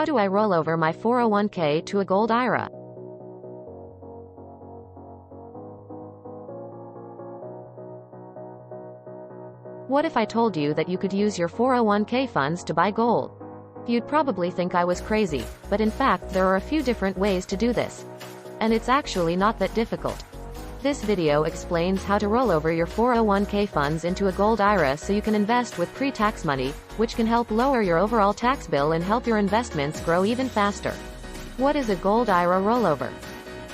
How do I roll over my 401k to a gold IRA? What if I told you that you could use your 401k funds to buy gold? You'd probably think I was crazy, but in fact there are a few different ways to do this. And it's actually not that difficult. This video explains how to roll over your 401k funds into a gold IRA so you can invest with pre-tax money, which can help lower your overall tax bill and help your investments grow even faster. What is a gold IRA rollover?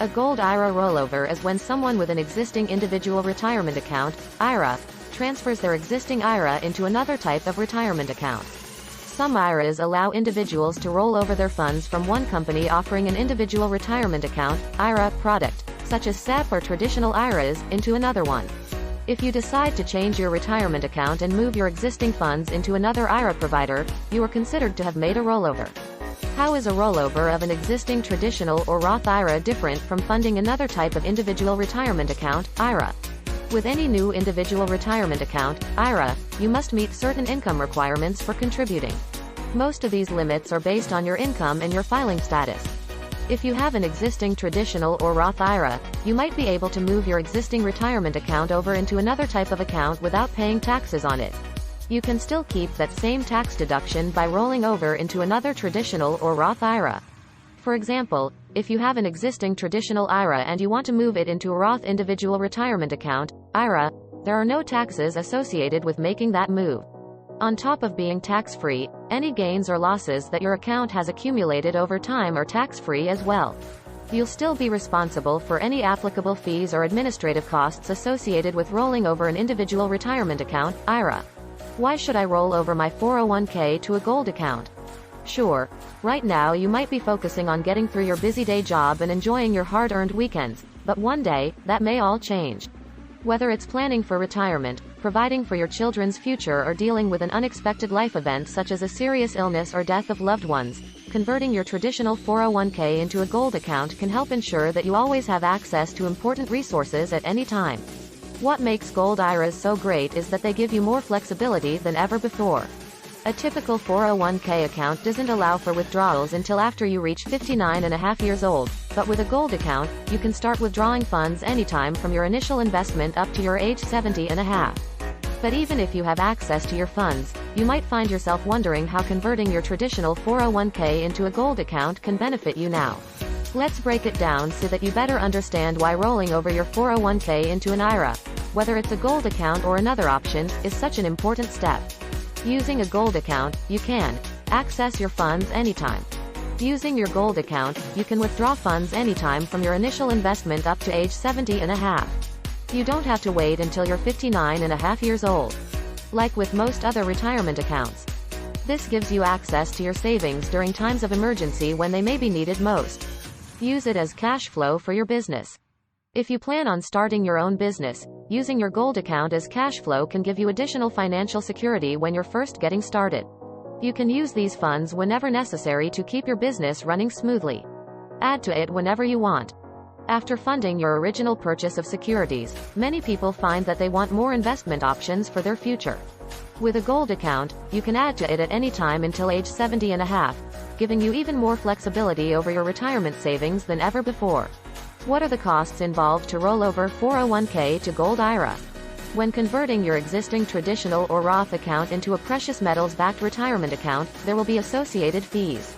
A gold IRA rollover is when someone with an existing individual retirement account, IRA, transfers their existing IRA into another type of retirement account. Some IRAs allow individuals to roll over their funds from one company offering an individual retirement account, IRA, product, such as SEP or traditional IRAs, into another one. If you decide to change your retirement account and move your existing funds into another IRA provider, you are considered to have made a rollover. How is a rollover of an existing traditional or Roth IRA different from funding another type of individual retirement account, IRA? With any new individual retirement account, IRA, you must meet certain income requirements for contributing. Most of these limits are based on your income and your filing status. If you have an existing traditional or Roth IRA, you might be able to move your existing retirement account over into another type of account without paying taxes on it. You can still keep that same tax deduction by rolling over into another traditional or Roth IRA. For example, if you have an existing traditional IRA and you want to move it into a Roth individual retirement account, IRA, there are no taxes associated with making that move. On top of being tax-free, any gains or losses that your account has accumulated over time are tax-free as well. You'll still be responsible for any applicable fees or administrative costs associated with rolling over an individual retirement account, IRA. Why should I roll over my 401k to a gold account? Sure, right now you might be focusing on getting through your busy day job and enjoying your hard-earned weekends, but one day, that may all change. Whether it's planning for retirement, providing for your children's future, or dealing with an unexpected life event such as a serious illness or death of loved ones, converting your traditional 401k into a gold account can help ensure that you always have access to important resources at any time. What makes gold IRAs so great is that they give you more flexibility than ever before. A typical 401k account doesn't allow for withdrawals until after you reach 59.5 years old, but with a gold account, you can start withdrawing funds anytime from your initial investment up to your age 70.5. But even if you have access to your funds, you might find yourself wondering how converting your traditional 401k into a gold account can benefit you now. Let's break it down so that you better understand why rolling over your 401k into an IRA, whether it's a gold account or another option, is such an important step. Using a gold account, you can access your funds anytime. Using your gold account, you can withdraw funds anytime from your initial investment up to age 70.5. You don't have to wait until you're 59.5 years old. Like with most other retirement accounts. This gives you access to your savings during times of emergency when they may be needed most. Use it as cash flow for your business. If you plan on starting your own business, using your gold account as cash flow can give you additional financial security when you're first getting started. You can use these funds whenever necessary to keep your business running smoothly. Add to it whenever you want. After funding your original purchase of securities, many people find that they want more investment options for their future. With a gold account, you can add to it at any time until age 70.5, giving you even more flexibility over your retirement savings than ever before. What are the costs involved to roll over 401k to gold IRA? When converting your existing traditional or Roth account into a precious metals-backed retirement account, there will be associated fees.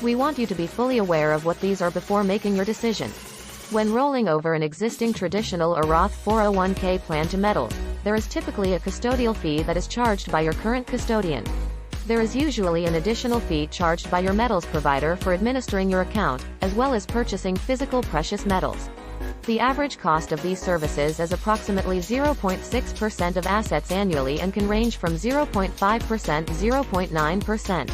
We want you to be fully aware of what these are before making your decision. When rolling over an existing traditional or Roth 401k plan to metals, there is typically a custodial fee that is charged by your current custodian. There is usually an additional fee charged by your metals provider for administering your account, as well as purchasing physical precious metals. The average cost of these services is approximately 0.6% of assets annually and can range from 0.5% to 0.9%.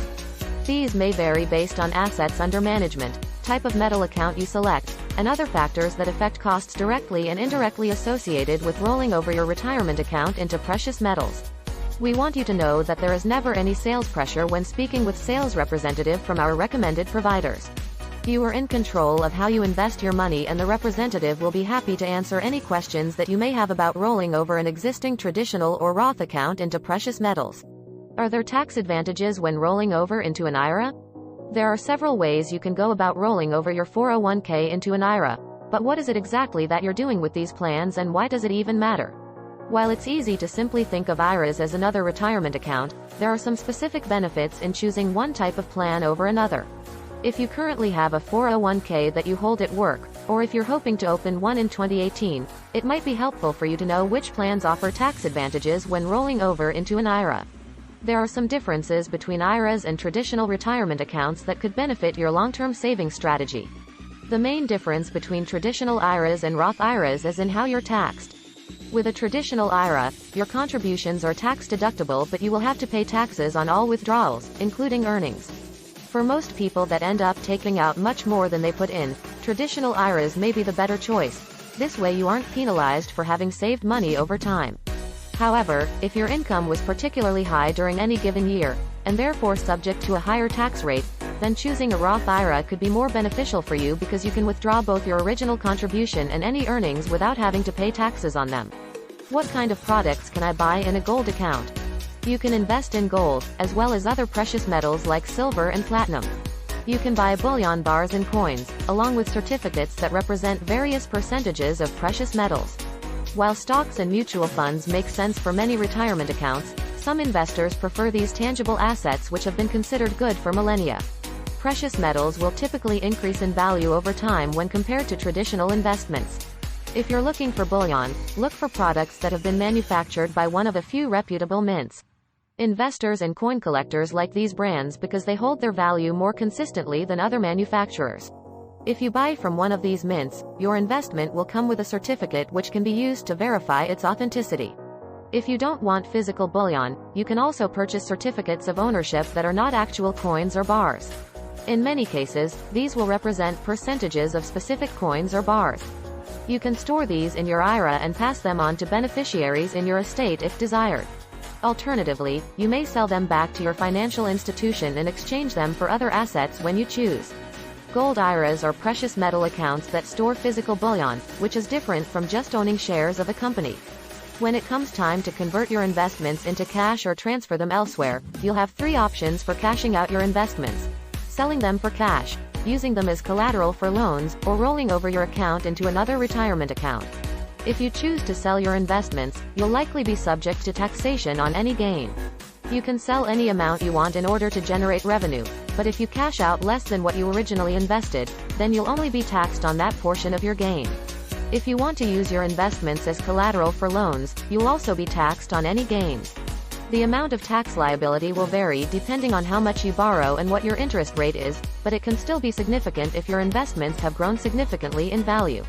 Fees may vary based on assets under management, type of metal account you select, and other factors that affect costs directly and indirectly associated with rolling over your retirement account into precious metals. We want you to know that there is never any sales pressure when speaking with sales representative from our recommended providers. You are in control of how you invest your money, and the representative will be happy to answer any questions that you may have about rolling over an existing traditional or Roth account into precious metals. Are there tax advantages when rolling over into an IRA? There are several ways you can go about rolling over your 401k into an IRA, but what is it exactly that you're doing with these plans and why does it even matter? While it's easy to simply think of IRAs as another retirement account, there are some specific benefits in choosing one type of plan over another. If you currently have a 401k that you hold at work, or if you're hoping to open one in 2018, it might be helpful for you to know which plans offer tax advantages when rolling over into an IRA. There are some differences between IRAs and traditional retirement accounts that could benefit your long-term savings strategy. The main difference between traditional IRAs and Roth IRAs is in how you're taxed. With a traditional IRA, your contributions are tax-deductible, but you will have to pay taxes on all withdrawals, including earnings. For most people that end up taking out much more than they put in, traditional IRAs may be the better choice. This way you aren't penalized for having saved money over time. However, if your income was particularly high during any given year, and therefore subject to a higher tax rate, then choosing a Roth IRA could be more beneficial for you because you can withdraw both your original contribution and any earnings without having to pay taxes on them. What kind of products can I buy in a gold account? You can invest in gold, as well as other precious metals like silver and platinum. You can buy bullion bars and coins, along with certificates that represent various percentages of precious metals. While stocks and mutual funds make sense for many retirement accounts, some investors prefer these tangible assets which have been considered good for millennia. Precious metals will typically increase in value over time when compared to traditional investments. If you're looking for bullion, look for products that have been manufactured by one of a few reputable mints. Investors and coin collectors like these brands because they hold their value more consistently than other manufacturers. If you buy from one of these mints, your investment will come with a certificate which can be used to verify its authenticity. If you don't want physical bullion, you can also purchase certificates of ownership that are not actual coins or bars. In many cases, these will represent percentages of specific coins or bars. You can store these in your IRA and pass them on to beneficiaries in your estate if desired. Alternatively, you may sell them back to your financial institution and exchange them for other assets when you choose. Gold IRAs are precious metal accounts that store physical bullion, which is different from just owning shares of a company. When it comes time to convert your investments into cash or transfer them elsewhere, you'll have three options for cashing out your investments: selling them for cash, using them as collateral for loans, or rolling over your account into another retirement account. If you choose to sell your investments, you'll likely be subject to taxation on any gain. You can sell any amount you want in order to generate revenue, but if you cash out less than what you originally invested, then you'll only be taxed on that portion of your gain. If you want to use your investments as collateral for loans, you'll also be taxed on any gains. The amount of tax liability will vary depending on how much you borrow and what your interest rate is, but it can still be significant if your investments have grown significantly in value.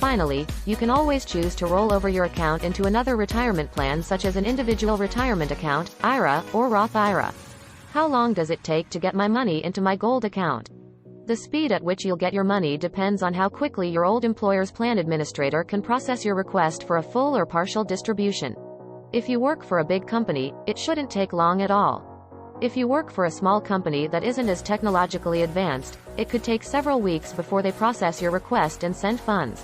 Finally, you can always choose to roll over your account into another retirement plan such as an individual retirement account, IRA, or Roth IRA. How long does it take to get my money into my gold account? The speed at which you'll get your money depends on how quickly your old employer's plan administrator can process your request for a full or partial distribution. If you work for a big company, it shouldn't take long at all. If you work for a small company that isn't as technologically advanced, it could take several weeks before they process your request and send funds.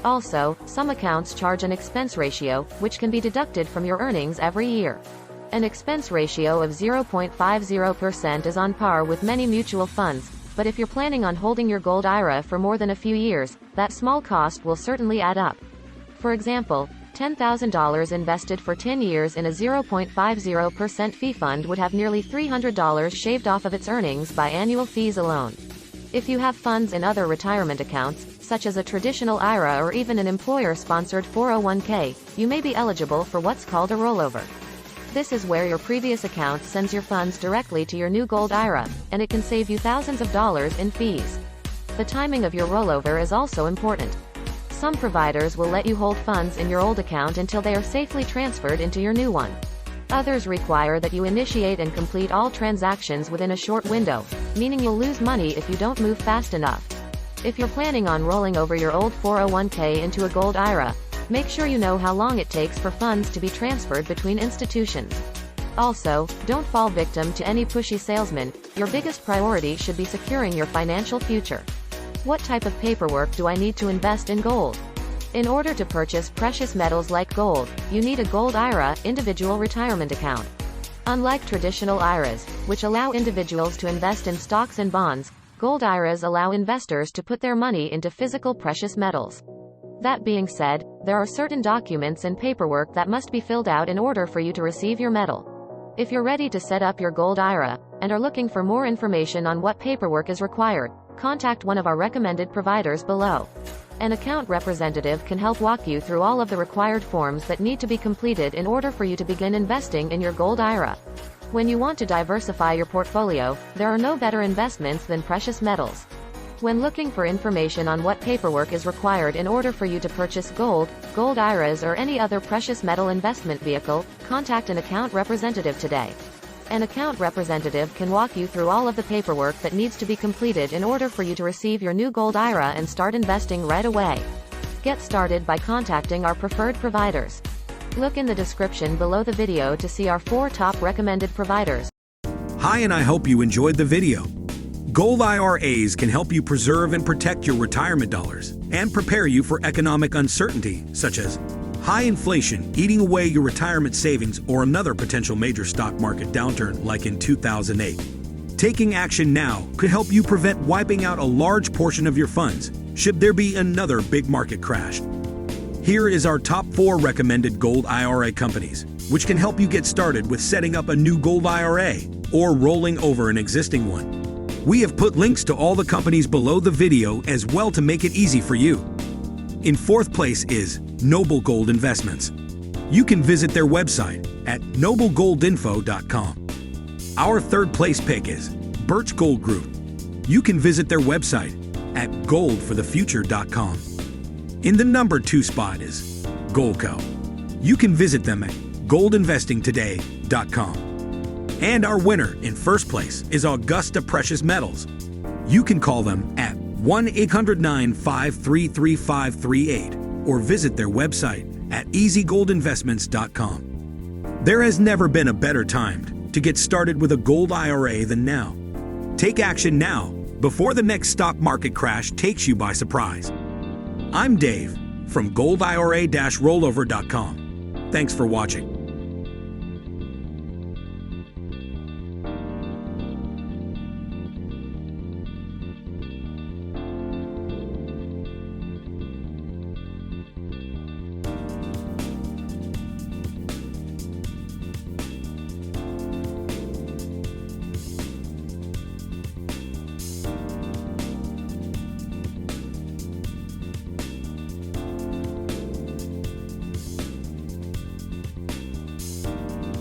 Also, some accounts charge an expense ratio, which can be deducted from your earnings every year. An expense ratio of 0.50% is on par with many mutual funds, but if you're planning on holding your gold IRA for more than a few years, that small cost will certainly add up. For example, $10,000 invested for 10 years in a 0.50% fee fund would have nearly $300 shaved off of its earnings by annual fees alone. If you have funds in other retirement accounts, such as a traditional IRA or even an employer-sponsored 401k, you may be eligible for what's called a rollover. This is where your previous account sends your funds directly to your new gold IRA, and it can save you thousands of dollars in fees. The timing of your rollover is also important. Some providers will let you hold funds in your old account until they are safely transferred into your new one. Others require that you initiate and complete all transactions within a short window, meaning you'll lose money if you don't move fast enough. If you're planning on rolling over your old 401k into a gold IRA, make sure you know how long it takes for funds to be transferred between institutions. Also, don't fall victim to any pushy salesman. Your biggest priority should be securing your financial future. What type of paperwork do I need to invest in gold? In order to purchase precious metals like gold, you need a gold IRA, individual retirement account. Unlike traditional IRAs, which allow individuals to invest in stocks and bonds, gold IRAs allow investors to put their money into physical precious metals. That being said, there are certain documents and paperwork that must be filled out in order for you to receive your metal. If you're ready to set up your gold IRA, and are looking for more information on what paperwork is required, contact one of our recommended providers below. An account representative can help walk you through all of the required forms that need to be completed in order for you to begin investing in your gold IRA. When you want to diversify your portfolio, there are no better investments than precious metals. When looking for information on what paperwork is required in order for you to purchase gold, gold IRAs or any other precious metal investment vehicle, contact an account representative today. An account representative can walk you through all of the paperwork that needs to be completed in order for you to receive your new gold IRA and start investing right away. Get started by contacting our preferred providers. Look in the description below the video to see our 4 top recommended providers. Hi, and I hope you enjoyed the video. Gold IRAs can help you preserve and protect your retirement dollars and prepare you for economic uncertainty, such as high inflation eating away your retirement savings or another potential major stock market downturn like in 2008. Taking action now could help you prevent wiping out a large portion of your funds should there be another big market crash. Here is our top 4 recommended gold IRA companies, which can help you get started with setting up a new gold IRA or rolling over an existing one. We have put links to all the companies below the video as well to make it easy for you. In 4th place is Noble Gold Investments. You can visit their website at noblegoldinfo.com. Our 3rd place pick is Birch Gold Group. You can visit their website at goldforthefuture.com. In the number 2 spot is Goldco. You can visit them at goldinvestingtoday.com. And our winner in 1st place is Augusta Precious Metals. You can call them at 1-800-953-3538 or visit their website at easygoldinvestments.com. There has never been a better time to get started with a gold IRA than now. Take action now before the next stock market crash takes you by surprise. I'm Dave from goldira-rollover.com. Thanks for watching.